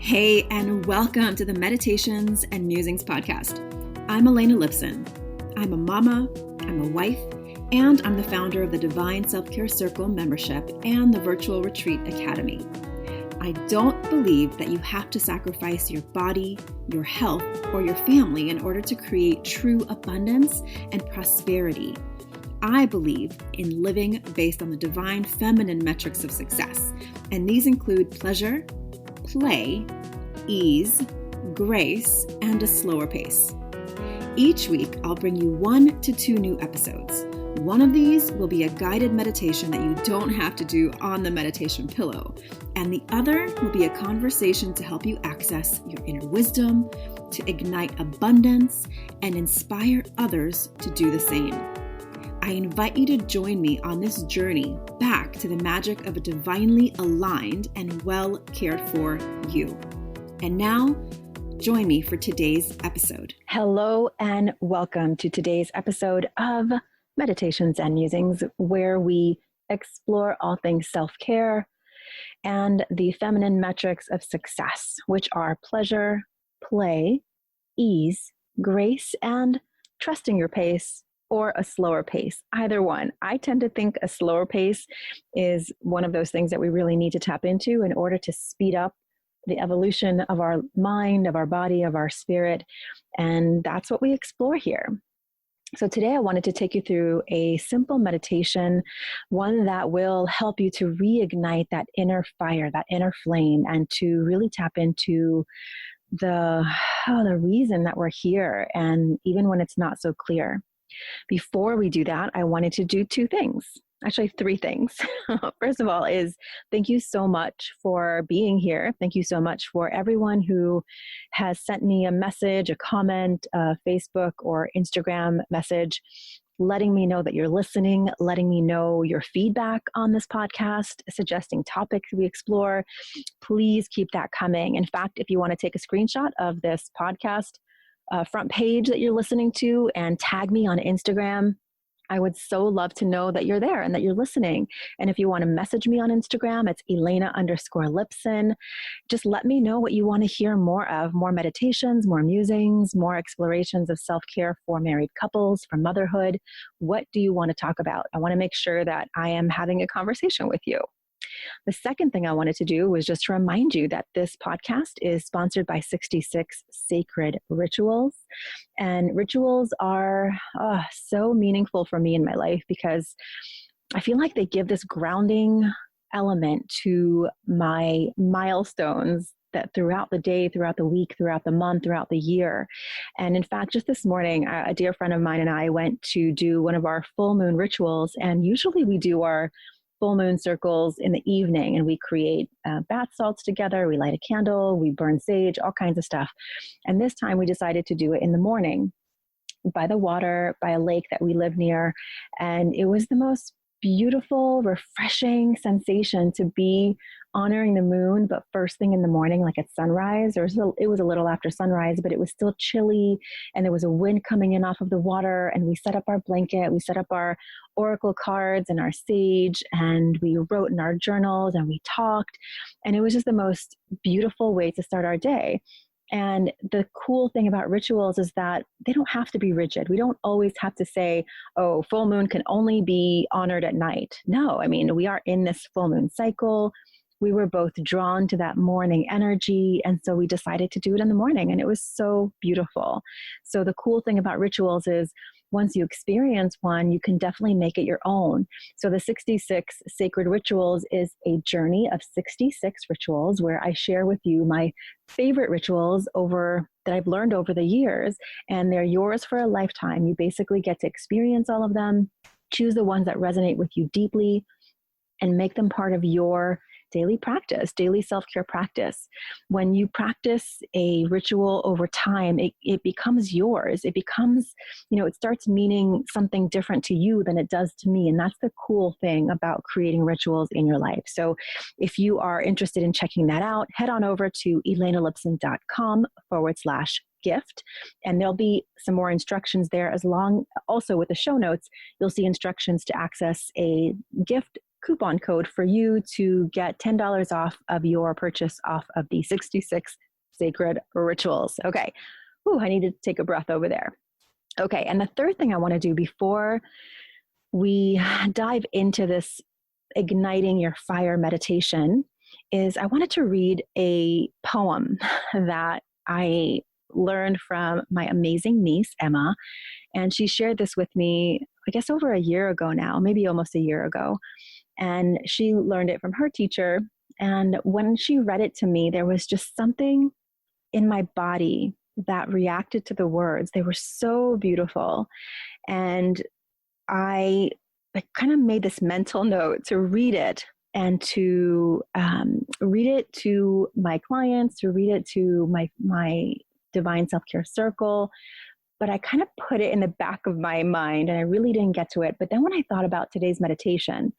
Hey, and welcome to the Meditations and Musings podcast. I'm Elena Lipson. I'm a mama, I'm a wife, and I'm the founder of the Divine Self-Care Circle membership and the Virtual Retreat Academy. I don't believe that you have to sacrifice your body, your health, or your family in order to create true abundance and prosperity. I believe in living based on the divine feminine metrics of success, and these include pleasure, play, ease, grace, and a slower pace. Each week, I'll bring you 1 to 2 new episodes. One of these will be a guided meditation that you don't have to do on the meditation pillow, and the other will be a conversation to help you access your inner wisdom, to ignite abundance, and inspire others to do the same. I invite you to join me on this journey back to the magic of a divinely aligned and well cared for you. And now, join me for today's episode. Hello and welcome to today's episode of Meditations and Musings, where we explore all things self-care and the feminine metrics of success, which are pleasure, play, ease, grace, and trusting your pace, or a slower pace, either one. I tend to think a slower pace is one of those things that we really need to tap into in order to speed up the evolution of our mind, of our body, of our spirit. And that's what we explore here. So today I wanted to take you through a simple meditation, one that will help you to reignite that inner fire, that inner flame, and to really tap into the reason that we're here, and even when it's not so clear. Before we do that, I wanted to do 2 things, actually 3 things. First of all is thank you so much for being here. Thank you so much for everyone who has sent me a message, a comment, a Facebook or Instagram message, letting me know that you're listening, letting me know your feedback on this podcast, suggesting topics we explore. Please keep that coming. In fact, if you want to take a screenshot of this podcast front page that you're listening to and tag me on Instagram, I would so love to know that you're there and that you're listening. And if you want to message me on Instagram, it's Elena_Lipson. Just let me know what you want to hear more of, more meditations, more musings, more explorations of self-care for married couples, for motherhood. What do you want to talk about? I want to make sure that I am having a conversation with you. The second thing I wanted to do was just to remind you that this podcast is sponsored by 66 Sacred Rituals. And rituals are so meaningful for me in my life because I feel like they give this grounding element to my milestones that throughout the day, throughout the week, throughout the month, throughout the year. And in fact, just this morning, a dear friend of mine and I went to do one of our full moon rituals. And usually we do our full moon circles in the evening, and we create bath salts together. We light a candle, we burn sage, all kinds of stuff. And this time we decided to do it in the morning by the water, by a lake that we live near. And it was the most beautiful, refreshing sensation to be honoring the moon, but first thing in the morning, like at sunrise, it was a little after sunrise, but it was still chilly, and there was a wind coming in off of the water, and we set up our blanket, we set up our oracle cards and our sage, and we wrote in our journals, and we talked, and it was just the most beautiful way to start our day. And the cool thing about rituals is that they don't have to be rigid. We don't always have to say, oh, full moon can only be honored at night. No, I mean, we are in this full moon cycle. We were both drawn to that morning energy. And so we decided to do it in the morning, and it was so beautiful. So the cool thing about rituals is once you experience one, you can definitely make it your own. So the 66 Sacred Rituals is a journey of 66 rituals where I share with you my favorite rituals that I've learned over the years, and they're yours for a lifetime. You basically get to experience all of them, choose the ones that resonate with you deeply, and make them part of your daily practice, daily self-care practice. When you practice a ritual over time, it becomes yours. It becomes, it starts meaning something different to you than it does to me. And that's the cool thing about creating rituals in your life. So if you are interested in checking that out, head on over to elenalipson.com/gift. And there'll be some more instructions there also with the show notes, you'll see instructions to access a gift coupon code for you to get $10 off of your purchase off of the 66 Sacred Rituals. Okay. Ooh, I need to take a breath over there. Okay. And the third thing I want to do before we dive into this igniting your fire meditation is I wanted to read a poem that I learned from my amazing niece, Emma. And she shared this with me, I guess over a year ago now, maybe almost a year ago. And she learned it from her teacher. And when she read it to me, there was just something in my body that reacted to the words. They were so beautiful. And I kind of made this mental note to read it and to read it to my clients, to read it to my Divine Self-Care Circle. But I kind of put it in the back of my mind and I really didn't get to it. But then when I thought about today's meditation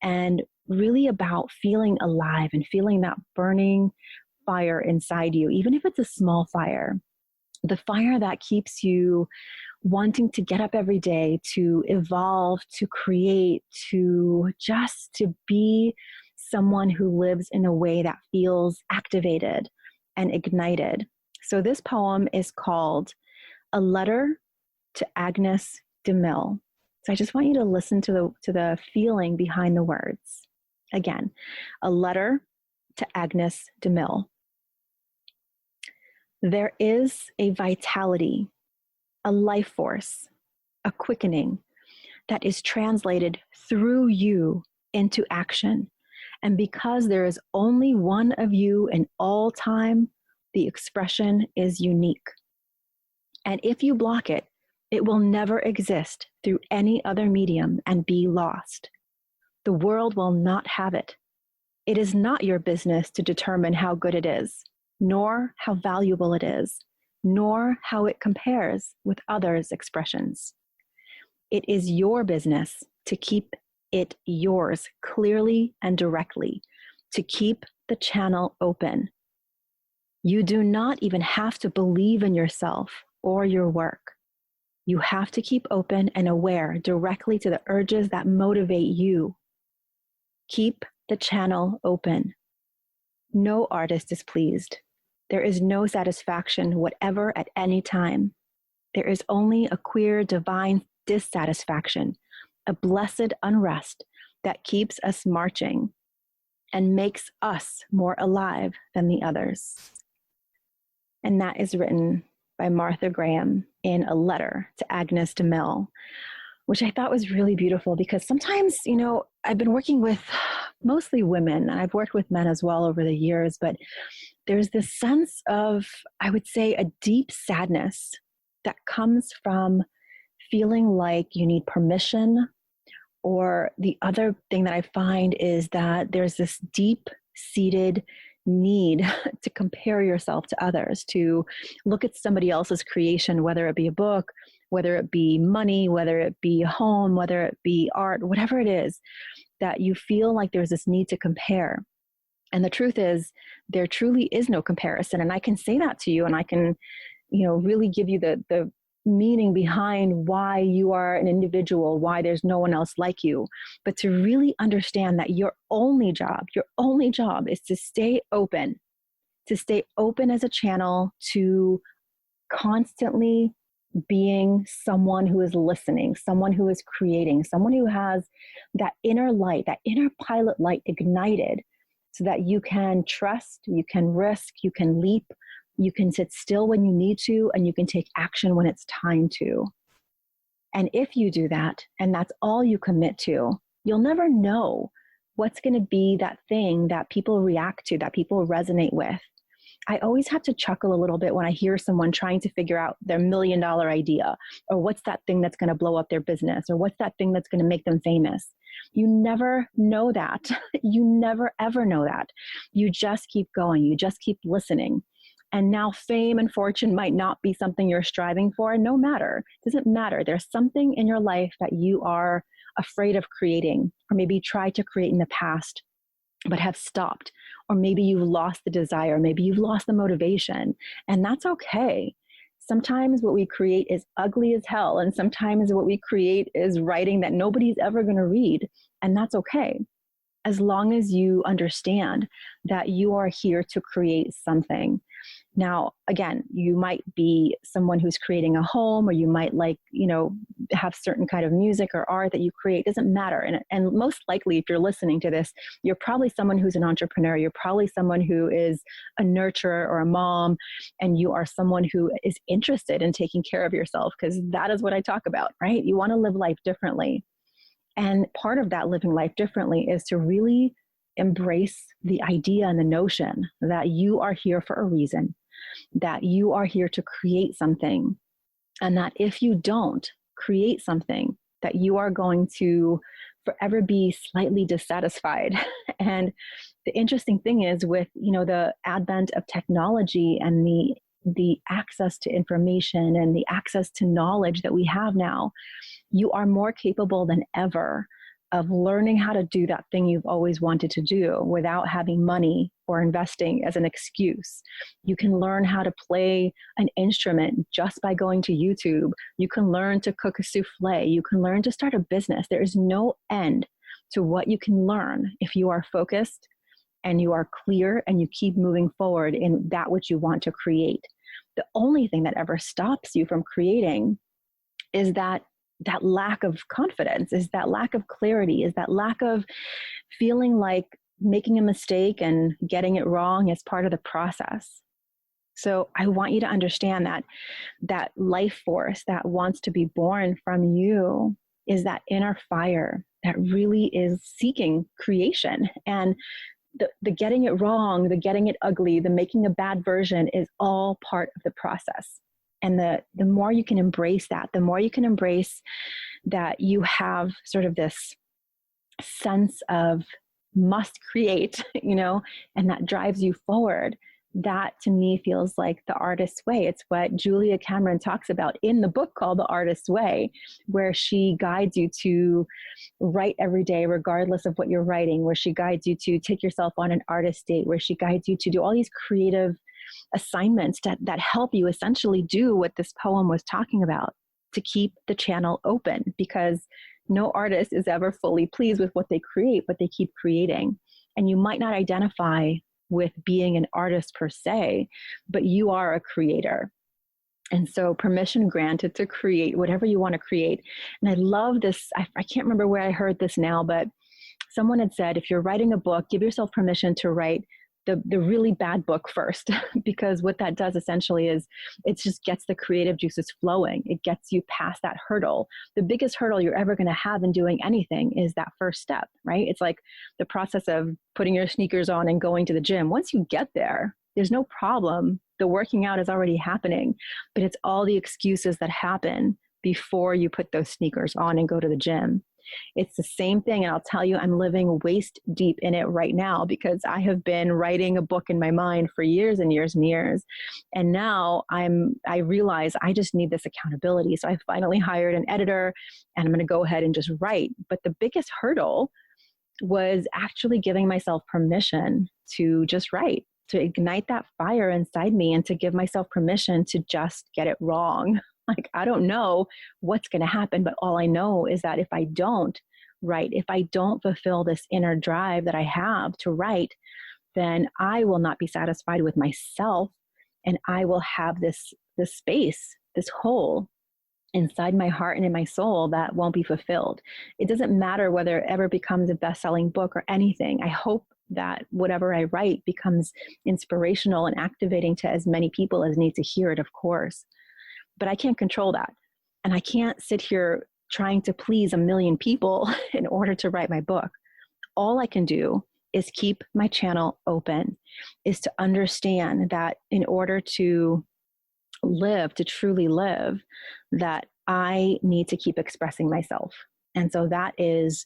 and really about feeling alive and feeling that burning fire inside you, even if it's a small fire, the fire that keeps you wanting to get up every day, to evolve, to create, to just to be someone who lives in a way that feels activated and ignited. So this poem is called A Letter to Agnes de Mille. So I just want you to listen to the feeling behind the words. Again, A Letter to Agnes de Mille. There is a vitality, a life force, a quickening that is translated through you into action. And because there is only one of you in all time, the expression is unique. And if you block it, it will never exist through any other medium and be lost. The world will not have it. It is not your business to determine how good it is, nor how valuable it is, nor how it compares with others' expressions. It is your business to keep it yours clearly and directly, to keep the channel open. You do not even have to believe in yourself or your work. You have to keep open and aware directly to the urges that motivate you. Keep the channel open. No artist is pleased. There is no satisfaction whatever at any time. There is only a queer divine dissatisfaction, a blessed unrest that keeps us marching and makes us more alive than the others. And that is written by Martha Graham in A Letter to Agnes de Mille, which I thought was really beautiful because sometimes, I've been working with mostly women, and I've worked with men as well over the years, but there's this sense of, I would say, a deep sadness that comes from feeling like you need permission. Or the other thing that I find is that there's this deep-seated need to compare yourself to others, to look at somebody else's creation, whether it be a book, whether it be money, whether it be a home, whether it be art, whatever it is, that you feel like there's this need to compare. And the truth is, there truly is no comparison. And I can say that to you, and I can, really give you the meaning behind why you are an individual, why there's no one else like you. But to really understand that your only job is to stay open as a channel to constantly being someone who is listening, someone who is creating, someone who has that inner light, that inner pilot light ignited, so that you can trust, you can risk, you can leap, you can sit still when you need to, and you can take action when it's time to. And if you do that, and that's all you commit to, you'll never know what's going to be that thing that people react to, that people resonate with. I always have to chuckle a little bit when I hear someone trying to figure out their $1 million idea, or what's that thing that's going to blow up their business, or what's that thing that's going to make them famous. You never know that. You never, ever know that. You just keep going. You just keep listening. And now fame and fortune might not be something you're striving for. No matter. It doesn't matter. There's something in your life that you are afraid of creating, or maybe tried to create in the past, but have stopped. Or maybe you've lost the desire. Maybe you've lost the motivation. And that's okay. Sometimes what we create is ugly as hell. And sometimes what we create is writing that nobody's ever going to read. And that's okay. as long as you understand that you are here to create something. Now, again, you might be someone who's creating a home, or you might have certain kind of music or art that you create. It doesn't matter. And most likely, if you're listening to this, you're probably someone who's an entrepreneur. You're probably someone who is a nurturer or a mom, and you are someone who is interested in taking care of yourself, because that is what I talk about, right? You want to live life differently. And part of that living life differently is to really embrace the idea and the notion that you are here for a reason, that you are here to create something, and that if you don't create something, that you are going to forever be slightly dissatisfied. And the interesting thing is, with the advent of technology and the access to information and the access to knowledge that we have now, you are more capable than ever of learning how to do that thing you've always wanted to do without having money or investing as an excuse. You can learn how to play an instrument just by going to YouTube. You can learn to cook a souffle. You can learn to start a business. There is no end to what you can learn if you are focused and you are clear and you keep moving forward in that which you want to create. The only thing that ever stops you from creating is that lack of confidence, is that lack of clarity, is that lack of feeling like making a mistake and getting it wrong is part of the process. So I want you to understand that life force that wants to be born from you is that inner fire that really is seeking creation. And the getting it wrong, the getting it ugly, the making a bad version is all part of the process. And the more you can embrace that, the more you can embrace that you have sort of this sense of must create, and that drives you forward. That to me feels like the artist's way. It's what Julia Cameron talks about in the book called The Artist's Way, where she guides you to write every day, regardless of what you're writing, where she guides you to take yourself on an artist date, where she guides you to do all these creative assignments that help you essentially do what this poem was talking about, to keep the channel open, because no artist is ever fully pleased with what they create, but they keep creating. And you might not identify with being an artist per se, but you are a creator. And so permission granted to create whatever you want to create. And I love this. I can't remember where I heard this now, but someone had said, if you're writing a book, give yourself permission to write the really bad book first, because what that does essentially is it just gets the creative juices flowing. It gets you past that hurdle. The biggest hurdle you're ever going to have in doing anything is that first step, right? It's like the process of putting your sneakers on and going to the gym. Once you get there, there's no problem. The working out is already happening, but it's all the excuses that happen before you put those sneakers on and go to the gym. It's the same thing. And I'll tell you, I'm living waist deep in it right now, because I have been writing a book in my mind for years and years and years. And now I realize I just need this accountability. So I finally hired an editor, and I'm going to go ahead and just write. But the biggest hurdle was actually giving myself permission to just write, to ignite that fire inside me, and to give myself permission to just get it wrong. Like, I don't know what's going to happen, but all I know is that if I don't write, if I don't fulfill this inner drive that I have to write, then I will not be satisfied with myself. And I will have this space, this hole inside my heart and in my soul that won't be fulfilled. It doesn't matter whether it ever becomes a best-selling book or anything. I hope that whatever I write becomes inspirational and activating to as many people as need to hear it, of course. But I can't control that. And I can't sit here trying to please a million people in order to write my book. All I can do is keep my channel open, is to understand that in order to live, to truly live, that I need to keep expressing myself. And so that is,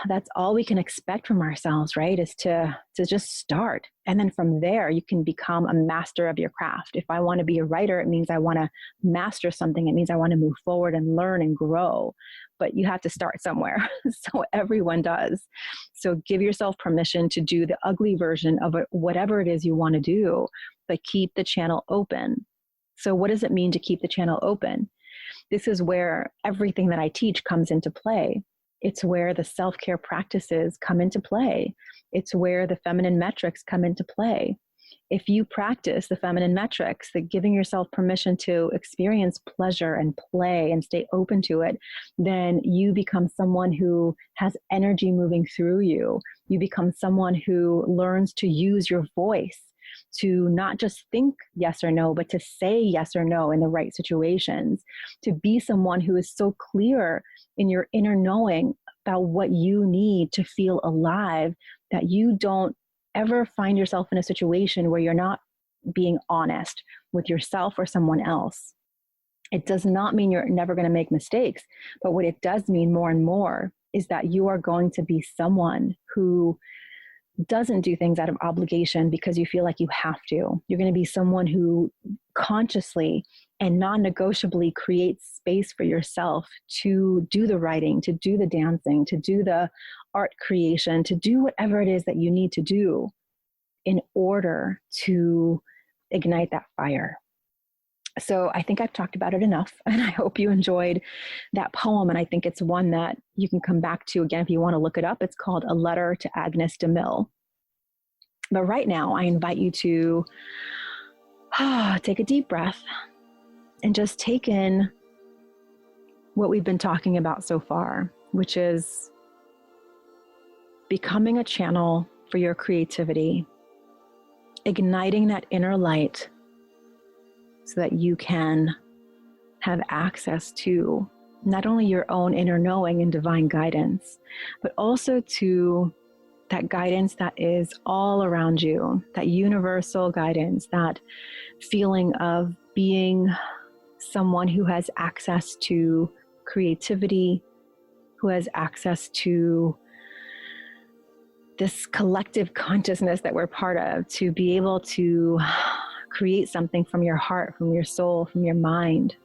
that's all we can expect from ourselves, right? Is to just start. And then from there, you can become a master of your craft. If I want to be a writer, it means I want to master something. It means I want to move forward and learn and grow. But you have to start somewhere. So everyone does. So give yourself permission to do the ugly version of whatever it is you want to do, but keep the channel open. So what does it mean to keep the channel open? This is where everything that I teach comes into play. It's where the self-care practices come into play. It's where the feminine metrics come into play. If you practice the feminine metrics, the giving yourself permission to experience pleasure and play and stay open to it, then you become someone who has energy moving through you. You become someone who learns to use your voice to not just think yes or no, but to say yes or no in the right situations, to be someone who is so clear in your inner knowing about what you need to feel alive, that you don't ever find yourself in a situation where you're not being honest with yourself or someone else. It does not mean you're never going to make mistakes, but what it does mean more and more is that you are going to be someone who doesn't do things out of obligation because you feel like you have to. You're going to be someone who consciously and non-negotiably creates space for yourself to do the writing, to do the dancing, to do the art creation, to do whatever it is that you need to do in order to ignite that fire. So I think I've talked about it enough, and I hope you enjoyed that poem. And I think it's one that you can come back to again if you want to look it up. It's called A Letter to Agnes de Mille. But right now, I invite you to take a deep breath and just take in what we've been talking about so far, which is becoming a channel for your creativity, igniting that inner light so that you can have access to not only your own inner knowing and divine guidance, but also to that guidance that is all around you, that universal guidance, that feeling of being someone who has access to creativity, who has access to this collective consciousness that we're part of, to be able to create something from your heart, from your soul, from your mind.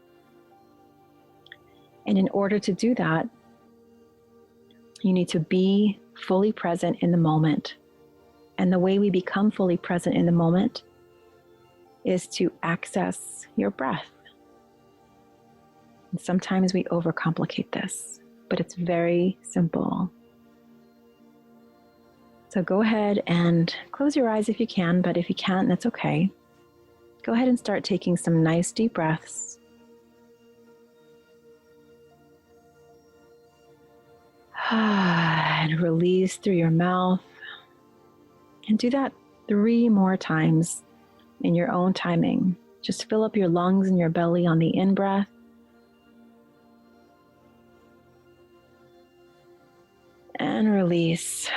And in order to do that, you need to be fully present in the moment. And the way we become fully present in the moment is to access your breath. And sometimes we overcomplicate this, but it's very simple. So go ahead and close your eyes if you can, but if you can't, that's okay. Go ahead and start taking some nice deep breaths. And release through your mouth. And do that 3 more times in your own timing. Just fill up your lungs and your belly on the in-breath. And release.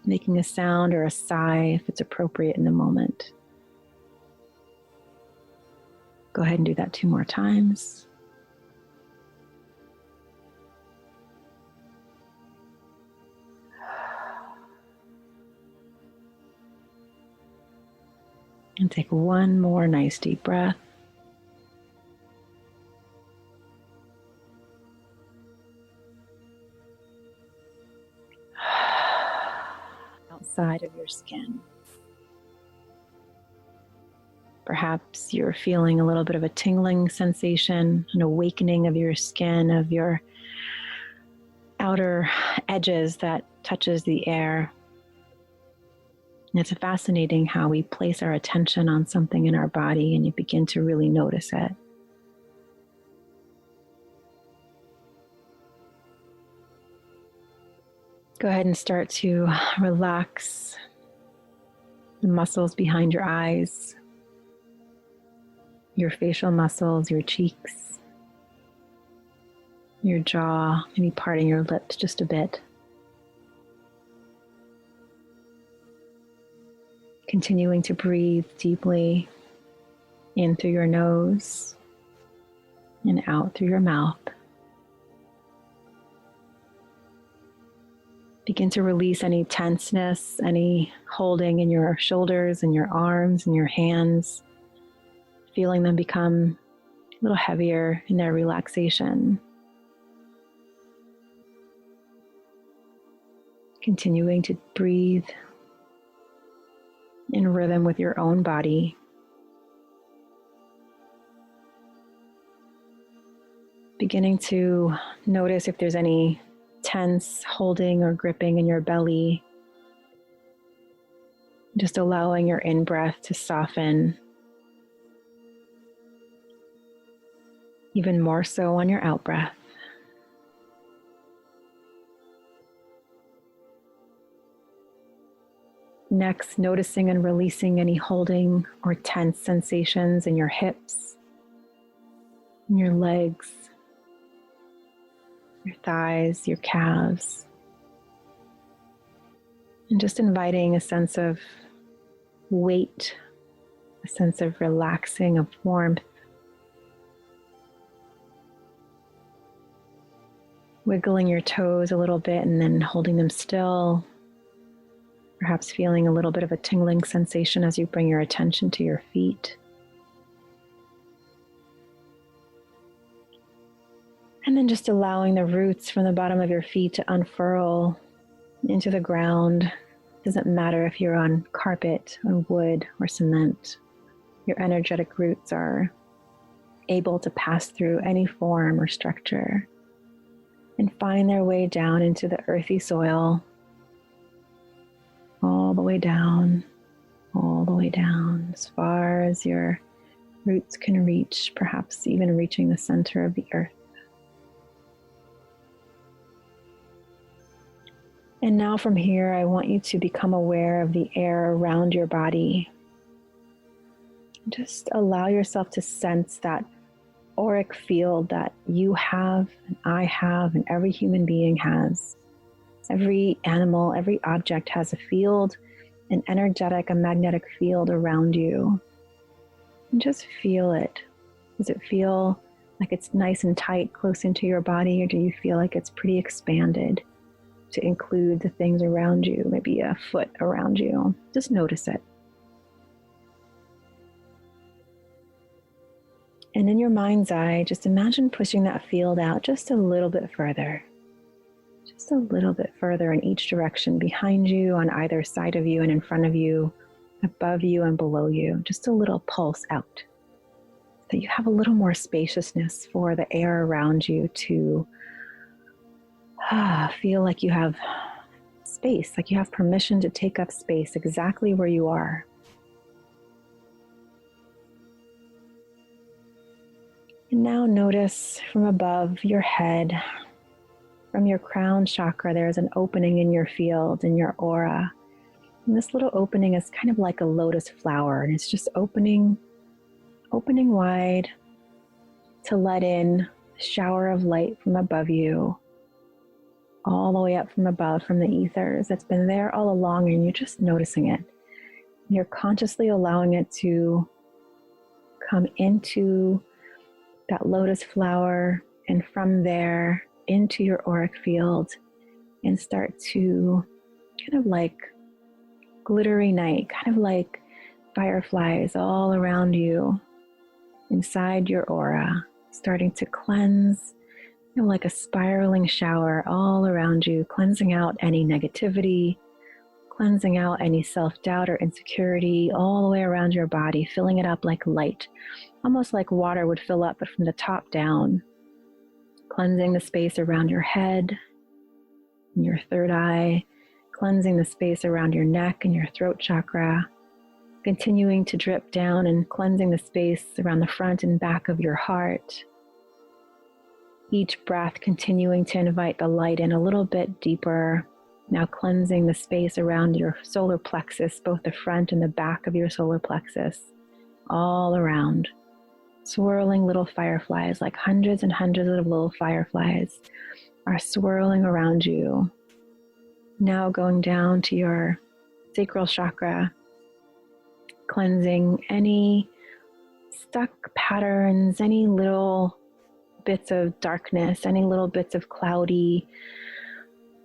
Making a sound or a sigh if it's appropriate in the moment. Go ahead and do that 2 more times. And take 1 more nice deep breath. Outside of your skin. Perhaps you're feeling a little bit of a tingling sensation, an awakening of your skin, of your outer edges that touches the air. And it's fascinating how we place our attention on something in our body and you begin to really notice it. Go ahead and start to relax the muscles behind your eyes, your facial muscles, your cheeks, your jaw, maybe parting your lips just a bit. Continuing to breathe deeply in through your nose and out through your mouth. Begin to release any tenseness, any holding in your shoulders and your arms and your hands, feeling them become a little heavier in their relaxation. Continuing to breathe in rhythm with your own body. beginning to notice if there's any tense holding or gripping in your belly. Just allowing your in-breath to soften, even more so on your out-breath. Next, noticing and releasing any holding or tense sensations in your hips, in your legs, your thighs, your calves. And just inviting a sense of weight, a sense of relaxing, of warmth. Wiggling your toes a little bit and then holding them still. Perhaps feeling a little bit of a tingling sensation as you bring your attention to your feet. And then just allowing the roots from the bottom of your feet to unfurl into the ground. Doesn't matter if you're on carpet or wood or cement. Your energetic roots are able to pass through any form or structure and find their way down into the earthy soil. All the way down, as far as your roots can reach, perhaps even reaching the center of the earth. And now from here, I want you to become aware of the air around your body. Just allow yourself to sense that auric field that you have, and I have, and every human being has. Every animal, every object has a field, an energetic, a magnetic field around you. And just feel it. Does it feel like it's nice and tight close into your body, or do you feel like it's pretty expanded to include the things around you, maybe a foot around you? Just notice it. And in your mind's eye, just imagine pushing that field out just a little bit further. Just a little bit further in each direction, behind you, on either side of you, and in front of you, above you and below you. Just a little pulse out, so that you have a little more spaciousness for the air around you to feel like you have space, like you have permission to take up space exactly where you are. And now notice from above your head, from your crown chakra, there's an opening in your field, in your aura. And this little opening is kind of like a lotus flower, and it's just opening wide to let in a shower of light from above you, all the way up from above, from the ethers that's been there all along, and you're just noticing it. You're consciously allowing it to come into that lotus flower, and from there into your auric field, and start to kind of like glittery night, kind of like fireflies all around you, inside your aura, starting to cleanse, like a spiraling shower all around you, cleansing out any negativity, cleansing out any self-doubt or insecurity all the way around your body, filling it up like light, almost like water would fill up, but from the top down. Cleansing the space around your head, and your third eye, cleansing the space around your neck and your throat chakra, continuing to drip down and cleansing the space around the front and back of your heart. Each breath continuing to invite the light in a little bit deeper, now cleansing the space around your solar plexus, both the front and the back of your solar plexus, all around. Swirling little fireflies, like hundreds and hundreds of little fireflies, are swirling around you. Now going down to your sacral chakra, cleansing any stuck patterns, any little bits of darkness, any little bits of cloudy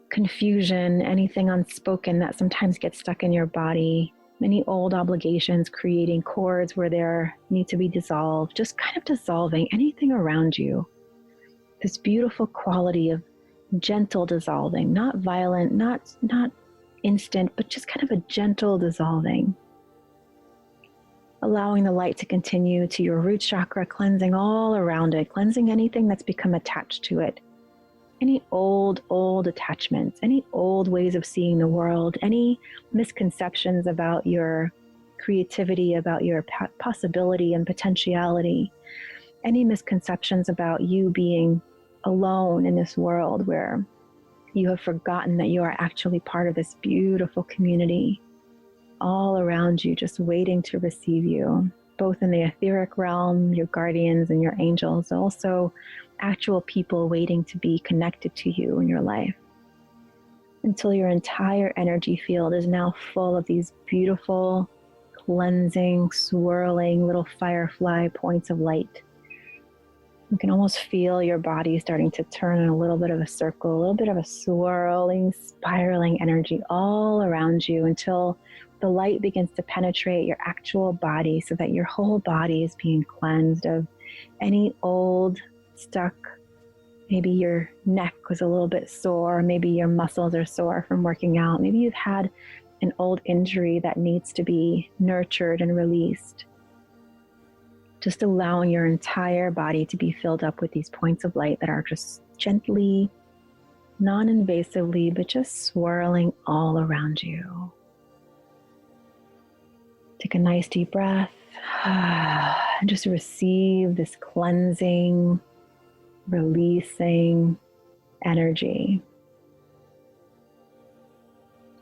confusion, anything unspoken that sometimes gets stuck in your body. Any old obligations, creating cords where there need to be dissolved, just kind of dissolving anything around you. This beautiful quality of gentle dissolving, not violent, not instant, but just kind of a gentle dissolving. allowing the light to continue to your root chakra, cleansing all around it, cleansing anything that's become attached to it. Any old attachments, any old ways of seeing the world, any misconceptions about your creativity, about your possibility and potentiality, any misconceptions about you being alone in this world where you have forgotten that you are actually part of this beautiful community all around you, just waiting to receive you, both in the etheric realm, your guardians and your angels, also actual people waiting to be connected to you in your life, until your entire energy field is now full of these beautiful, cleansing, swirling little firefly points of light. You can almost feel your body starting to turn in a little bit of a circle, a little bit of a swirling, spiraling energy all around you until the light begins to penetrate your actual body so that your whole body is being cleansed of any old, stuck, maybe your neck was a little bit sore, maybe your muscles are sore from working out, maybe you've had an old injury that needs to be nurtured and released. Just allowing your entire body to be filled up with these points of light that are just gently, non-invasively, but just swirling all around you. Take a nice deep breath and just receive this cleansing, releasing energy.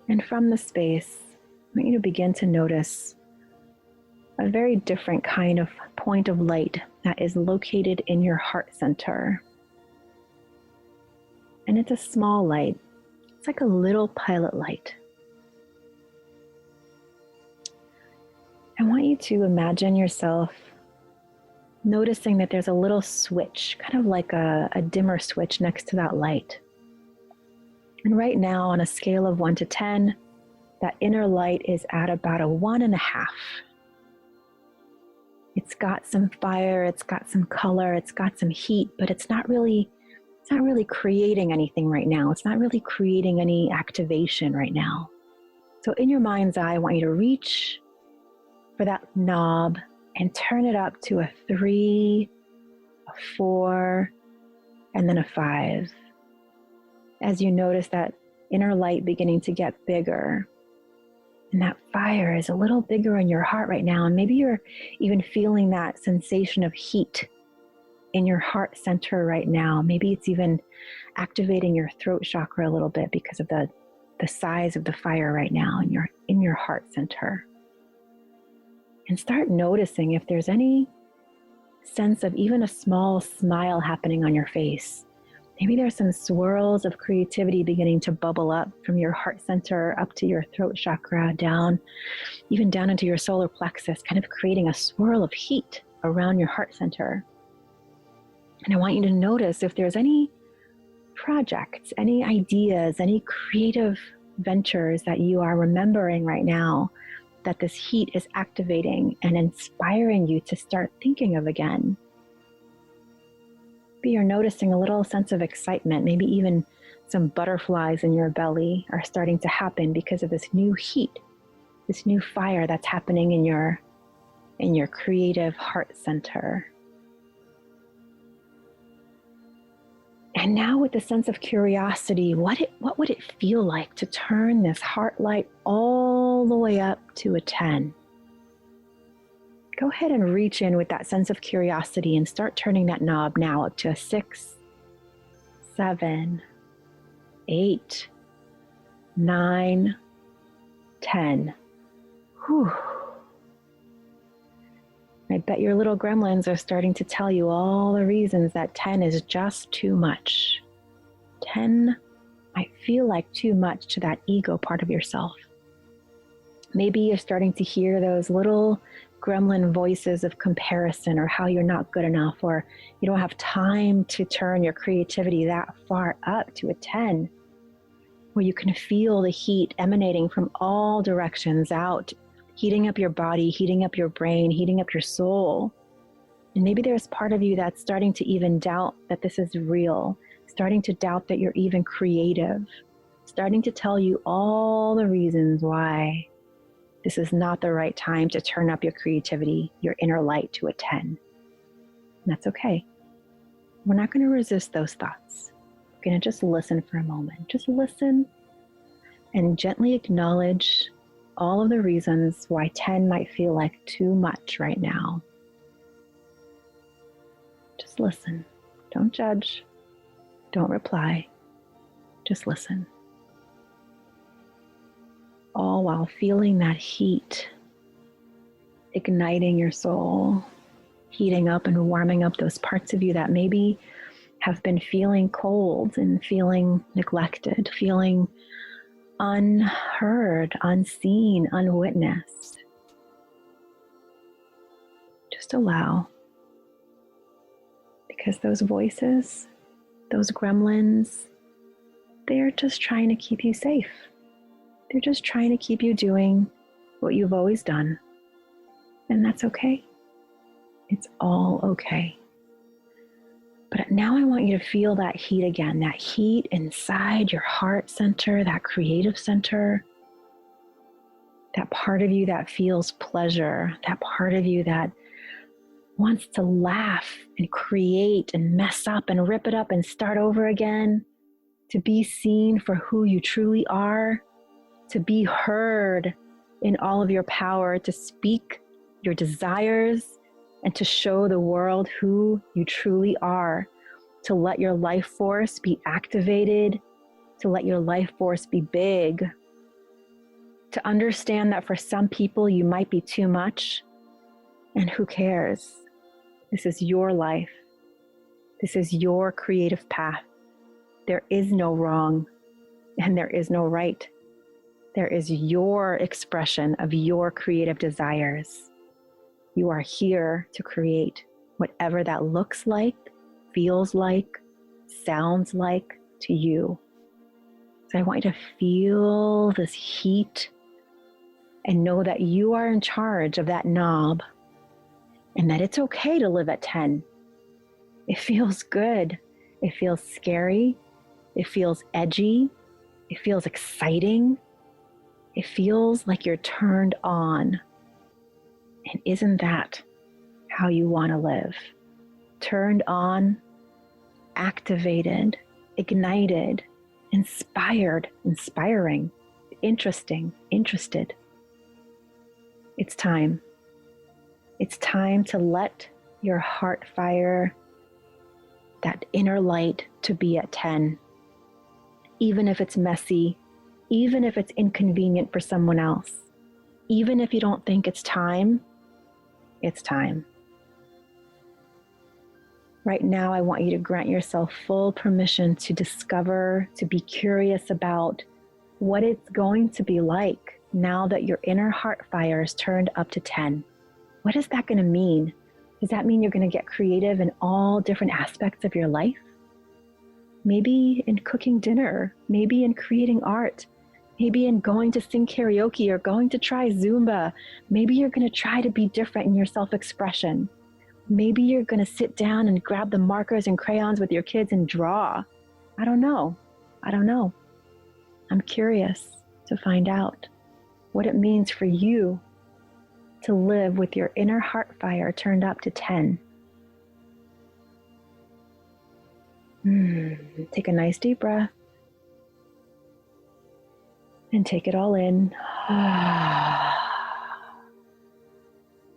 And from the space, I want you to begin to notice a very different kind of point of light that is located in your heart center. And it's a small light. It's like a little pilot light. I want you to imagine yourself noticing that there's a little switch, kind of like a dimmer switch next to that light. And right now, on a scale of 1 to 10, that inner light is at about a 1.5. It's got some fire, it's got some color, it's got some heat, but it's not really creating anything right now. It's not really creating any activation right now. So in your mind's eye, I want you to reach for that knob and turn it up to a 3, a 4, and then a 5. As you notice that inner light beginning to get bigger, and that fire is a little bigger in your heart right now, and maybe you're even feeling that sensation of heat in your heart center right now. Maybe it's even activating your throat chakra a little bit because of the size of the fire right now in your heart center. And start noticing if there's any sense of even a small smile happening on your face. Maybe there's some swirls of creativity beginning to bubble up from your heart center up to your throat chakra, down, even down into your solar plexus, kind of creating a swirl of heat around your heart center. And I want you to notice if there's any projects, any ideas, any creative ventures that you are remembering right now that this heat is activating and inspiring you to start thinking of again. Maybe you're noticing a little sense of excitement, maybe even some butterflies in your belly are starting to happen because of this new heat, this new fire that's happening in your creative heart center. And now with the sense of curiosity, what would it feel like to turn this heart light all the way up to a 10? Go ahead and reach in with that sense of curiosity and start turning that knob now up to a 6, 7, 8, 9, 10. Whew. I bet your little gremlins are starting to tell you all the reasons that 10 is just too much. 10 might feel like too much to that ego part of yourself. Maybe you're starting to hear those little gremlin voices of comparison, or how you're not good enough, or you don't have time to turn your creativity that far up to a 10, where you can feel the heat emanating from all directions out, heating up your body, heating up your brain, heating up your soul. And maybe there's part of you that's starting to even doubt that this is real, starting to doubt that you're even creative, starting to tell you all the reasons why This is not the right time to turn up your creativity, your inner light to a 10. And that's okay. We're not going to resist those thoughts. We're going to just listen for a moment. Just listen and gently acknowledge all of the reasons why 10 might feel like too much right now. Just listen. Don't judge. Don't reply. Just listen. All while feeling that heat igniting your soul, heating up and warming up those parts of you that maybe have been feeling cold and feeling neglected, feeling unheard, unseen, unwitnessed. Just allow. Because those voices, those gremlins, they're just trying to keep you safe. They're just trying to keep you doing what you've always done. And that's okay. It's all okay. But now I want you to feel that heat again, that heat inside your heart center, that creative center, that part of you that feels pleasure, that part of you that wants to laugh and create and mess up and rip it up and start over again, to be seen for who you truly are, to be heard in all of your power, to speak your desires and to show the world who you truly are, to let your life force be activated, to let your life force be big, to understand that for some people you might be too much, and who cares? This is your life. This is your creative path. There is no wrong and there is no right. There is your expression of your creative desires. You are here to create whatever that looks like, feels like, sounds like to you. So I want you to feel this heat and know that you are in charge of that knob and that it's okay to live at 10. It feels good. It feels scary. It feels edgy. It feels exciting. It feels like you're turned on. And isn't that how you want to live? Turned on, activated, ignited, inspired, inspiring, interesting, interested. It's time. It's time to let your heart fire, that inner light, to be at 10. Even if it's messy, even if it's inconvenient for someone else, even if you don't think it's time, it's time. Right now, I want you to grant yourself full permission to discover, to be curious about what it's going to be like now that your inner heart fire is turned up to 10. What is that going to mean? Does that mean you're going to get creative in all different aspects of your life? Maybe in cooking dinner, maybe in creating art, maybe in going to sing karaoke or going to try Zumba. Maybe you're going to try to be different in your self-expression. Maybe you're going to sit down and grab the markers and crayons with your kids and draw. I don't know. I'm curious to find out what it means for you to live with your inner heart fire turned up to 10. Take a nice deep breath and take it all in.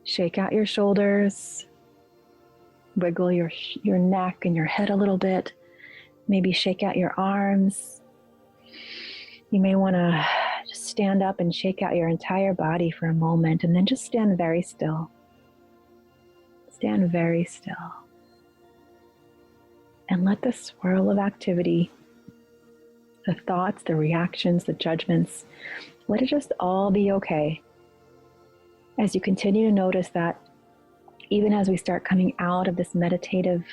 Shake out your shoulders. Wiggle your neck and your head a little bit. Maybe shake out your arms. You may want to just stand up and shake out your entire body for a moment, and then just stand very still. Stand very still. And let the swirl of activity, the thoughts, the reactions, the judgments, let it just all be okay. As you continue to notice that even as we start coming out of this meditative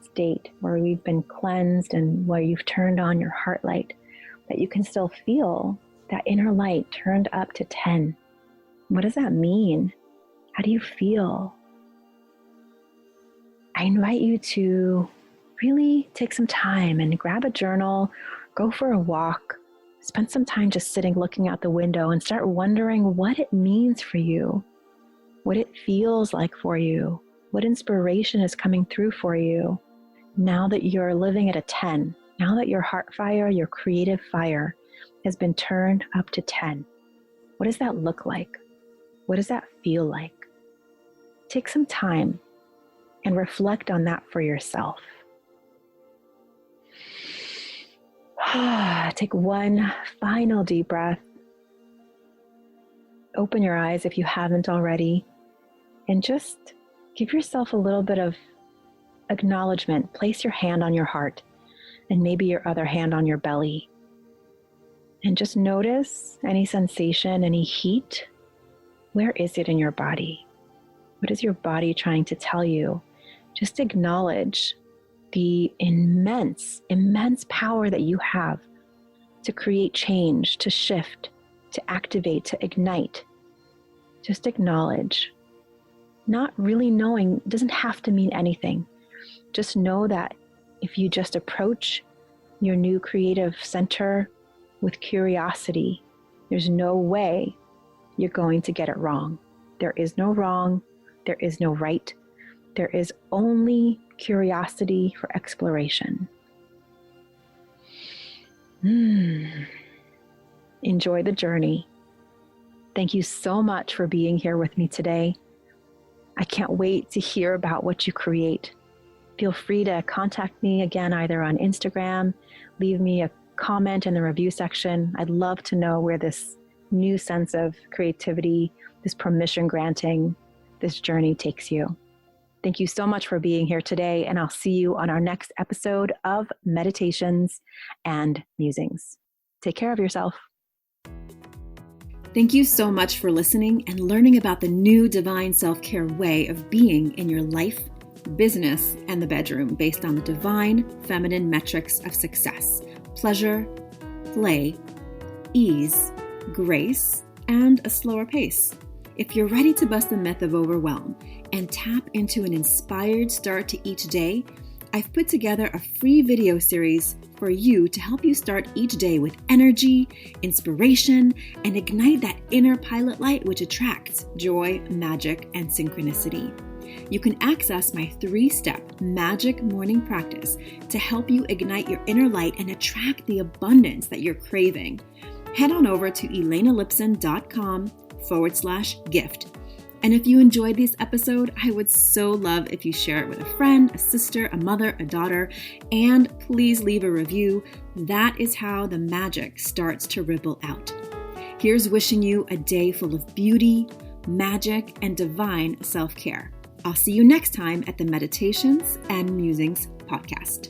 state where we've been cleansed and where you've turned on your heart light, that you can still feel that inner light turned up to 10. What does that mean? How do you feel? I invite you to really take some time and grab a journal, go for a walk, spend some time just sitting, looking out the window, and start wondering what it means for you, what it feels like for you, what inspiration is coming through for you now that you're living at a 10, now that your heart fire, your creative fire has been turned up to 10. What does that look like? What does that feel like? Take some time and reflect on that for yourself. Take one final deep breath. Open your eyes if you haven't already, and just give yourself a little bit of acknowledgement. Place your hand on your heart and maybe your other hand on your belly. And just notice any sensation, any heat. Where is it in your body? What is your body trying to tell you? Just acknowledge the immense power that you have to create change, to shift, to activate, to ignite. Just acknowledge. Not really knowing doesn't have to mean anything. Just know that if you just approach your new creative center with curiosity, there's no way you're going to get it wrong. There is no wrong. There is no right. There is only curiosity for exploration. Enjoy the journey. Thank you so much for being here with me today. I can't wait to hear about what you create. Feel free to contact me again, either on Instagram, leave me a comment in the review section. I'd love to know where this new sense of creativity, this permission granting, this journey takes you. Thank you so much for being here today, and I'll see you on our next episode of Meditations and Musings. Take care of yourself. Thank you so much for listening and learning about the new divine self-care way of being in your life, business, and the bedroom based on the divine feminine metrics of success: pleasure, play, ease, grace, and a slower pace. If you're ready to bust the myth of overwhelm and tap into an inspired start to each day, I've put together a free video series for you to help you start each day with energy, inspiration, and ignite that inner pilot light which attracts joy, magic, and synchronicity. You can access my 3-step magic morning practice to help you ignite your inner light and attract the abundance that you're craving. Head on over to elenalipson.com/gift. And if you enjoyed this episode, I would so love if you share it with a friend, a sister, a mother, a daughter, and please leave a review. That is how the magic starts to ripple out. Here's wishing you a day full of beauty, magic, and divine self-care. I'll see you next time at the Meditations and Musings podcast.